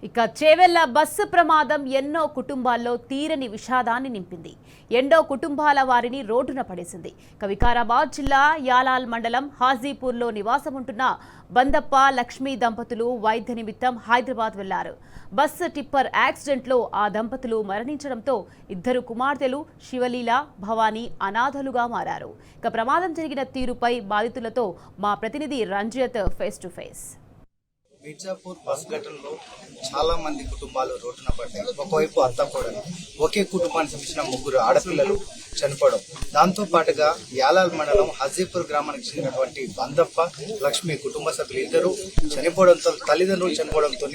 ఇక చేవెళ్ల బస్సు ప్రమాదం ఎన్నో కుటుంబాల్లో తీరని విషాదాన్ని నింపింది. ఎండో కుటుంబాల వారిని రోడ్డున పడేసింది. ఇక వికారాబాద్ జిల్లా యాలాల్ మండలం హాజీపూర్లో నివాసముంటున్న బందప్ప లక్ష్మీ దంపతులు వైద్య నిమిత్తం హైదరాబాద్ వెళ్లారు. బస్సు టిప్పర్ యాక్సిడెంట్లో ఆ దంపతులు మరణించడంతో ఇద్దరు కుమార్తెలు శివలీల, భవానీ అనాథలుగా మారారు. ఇక ప్రమాదం జరిగిన తీరుపై బాధితులతో మా ప్రతినిధి Ranjit face to face. Mirzapur bus ఘటనలో చాలా మంది కుటుంబాలు రోడ్డున పడ్డాయి. ఒకవైపు అత్త కోడలు, ఒకే కుటుంబానికి సంబంధించిన ముగ్గురు ఆడపిల్లలు చనిపోవడం, దాంతో పాటుగా యాలాల్ మండలం హాజీపూర్ గ్రామానికి చెందినటువంటి బందప్ప లక్ష్మి కుటుంబ సభ్యులు ఇద్దరు చనిపోవడంతో, తల్లిదండ్రులు చనిపోవడంతో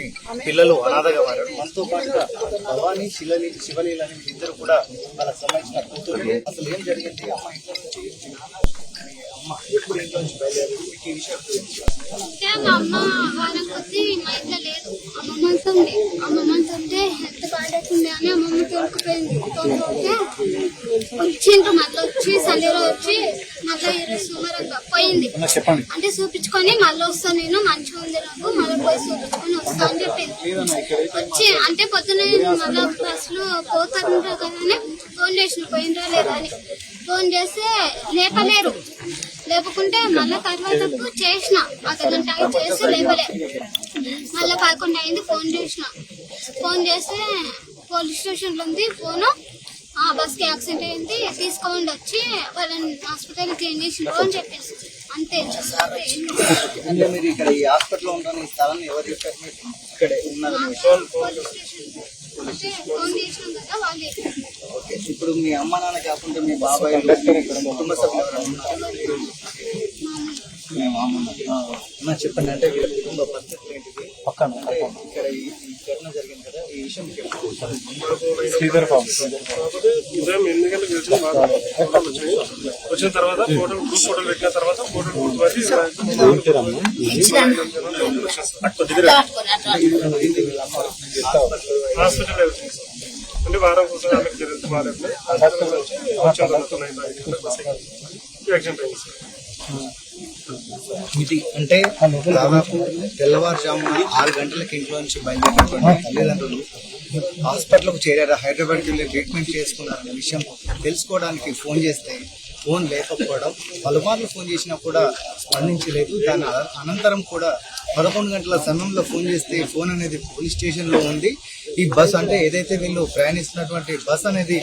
పిల్లలు అనాథగా మారారు. దాంతో పాటుగా భవానీ, శివలీల అని ఇద్దరు కూడా వాళ్ళకి సంబంధించిన కూతురు. అసలు ఏం జరిగింది? అమ్మ ఇంట్లో నుంచి ఎప్పుడు ఇంట్లో నుంచి బయలుదేరి ఈ విషయం గురించి మా అమ్మ వారం కొద్ది మా ఇంట్లో లేదు. అమ్మమ్మంటుంటే హెల్త్ బాగాలేకుండే అని అమ్మమ్మ తోలుకుపోయింది. తోలుకుంటే వచ్చిండ్రు, మళ్ళీ వచ్చి సండే రోజు వచ్చి మళ్ళీ ఈరోజు సుమారంగా పోయింది. అంటే చూపించుకొని మళ్ళీ వస్తాను, నేను మంచిగా ఉంది నాకు, మళ్ళీ పోయి చూపించుకొని వస్తా అని చెప్పింది. వచ్చి అంటే పొద్దున మళ్ళీ బస్సులు పోతారు కదా ఫోన్ చేసిన పోయిండ్రా లేదా అని. ఫోన్ చేస్తే లేపలేరు. లేపుకుంటే మళ్ళీ తర్వాత చేసిన అర్ధగంట చేసి లేపలే. మళ్ళీ 11 అయింది. ఫోన్ చేస్తే పోలీస్ స్టేషన్లో ఉంది ఫోను. బస్కి యాక్సిడెంట్ అయింది, తీసుకోండి వచ్చి వాళ్ళని హాస్పిటల్ క్లీన్ చేసిండ్రు అని చెప్పేసి అంతే. అంటే మీరు ఇక్కడ ఈ హాస్పిటల్ ఉంటాను ఈ స్థలాన్ని ఎవరు చెప్పారు? ఇక్కడే ఉన్నారు పోలీస్ స్టేషన్ అంటే ఫోన్ చేసినాం కదా వాళ్ళే. ఓకే, ఇప్పుడు మీ అమ్మ నాన్న కాకుండా మీ బాబాయ్ కుటుంబ సభ్యులు ఉన్నారు? చెప్పండి. అంటే వీళ్ళ కుటుంబ పరిస్థితులు ఏంటిది? పక్కన ఇక్కడ ఈ ఘటన జరిగింది కదా, ఈ విషయం ఉదయం 8 గంటలకు వచ్చిన తర్వాత గ్రూప్ ఫోటోలు పెట్టిన తర్వాత హాస్పిటల్ అంటే వారం కోసం ఆమెకు జరిగింది. యాక్సిడెంట్ అయింది సార్. ఇది అంటే దాదాపు తెల్లవారుజామున 6 గంటలకు ఇంట్లో నుంచి బయలుదేరినటువంటి తల్లిదండ్రులు హాస్పిటల్కు చేరారు. హైదరాబాద్కి వెళ్ళి ట్రీట్మెంట్ చేసుకున్నారనే విషయం తెలుసుకోవడానికి ఫోన్ చేస్తే ఫోన్ లేకపోవడం, పలుమార్లు ఫోన్ చేసినా కూడా స్పందించలేదు. దాని అనంతరం కూడా 11 గంటల సమయంలో ఫోన్ చేస్తే ఫోన్ అనేది పోలీస్ స్టేషన్లో ఉంది. ఈ బస్ అంటే ఏదైతే వీళ్ళు ప్రయాణిస్తున్నటువంటి బస్ అనేది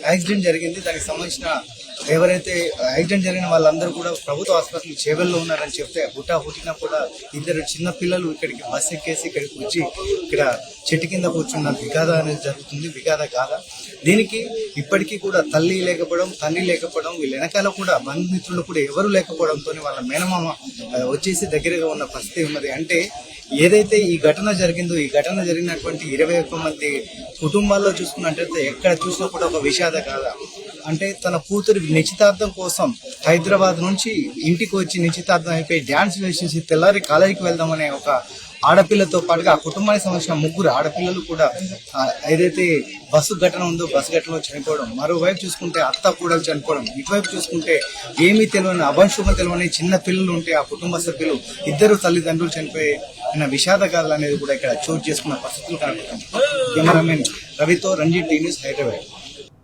యాక్సిడెంట్ జరిగింది. దానికి సంబంధించిన ఎవరైతే యాక్సిడెంట్ జరిగిన వాళ్ళందరూ కూడా ప్రభుత్వ హాస్పిటల్ చేవెల్లో ఉన్నారని చెప్తే హుటినా కూడా ఇద్దరు చిన్న పిల్లలు ఇక్కడికి బస్ ఎక్కేసి ఇక్కడికి వచ్చి ఇక్కడ చెట్టు కింద కూర్చున్న విగాథ అనేది జరుగుతుంది. విగాథ కాదా దీనికి ఇప్పటికీ కూడా తల్లి లేకపోవడం, తండ్రి లేకపోవడం, వీళ్ళ వెనకాల కూడా బంధుమిత్రులు కూడా ఎవరు లేకపోవడంతో వాళ్ళ మేనమామ వచ్చేసి దగ్గరగా ఉన్న పరిస్థితి ఉన్నది. అంటే ఏదైతే ఈ ఘటన జరిగిందో, ఈ ఘటన జరిగినటువంటి 21 మంది కుటుంబాల్లో చూసుకున్నట్టయితే ఎక్కడ చూసినా కూడా ఒక విషాద గాథ. అంటే తన కూతురు నిశ్చితార్థం కోసం హైదరాబాద్ నుంచి ఇంటికి వచ్చి నిశ్చితార్థం అయిపోయి డ్యాన్స్ వేసేసి తెల్లారి కాలేజీకి వెళ్దామనే ఒక ఆడపిల్లతో పాటుగా ఆ కుటుంబానికి సంబంధించిన 3 ఆడపిల్లలు కూడా ఏదైతే బస్సు ఘటన ఉందో బస్సు ఘటనలో చనిపోవడం, మరోవైపు చూసుకుంటే అత్త కూడా చనిపోవడం, ఇటువైపు చూసుకుంటే ఏమీ తెలియని అభంశుభం తెలియని చిన్న పిల్లలు ఉంటే ఆ కుటుంబ సభ్యులు ఇద్దరు తల్లిదండ్రులు చనిపోయే విషాదగాథలు అనేది కూడా ఇక్కడ చోటు చేసుకున్న పరిస్థితులు కనబడుతుంది. కెమెరామెన్ రవితో రంజిత్ టీ న్యూస్, హైదరాబాద్.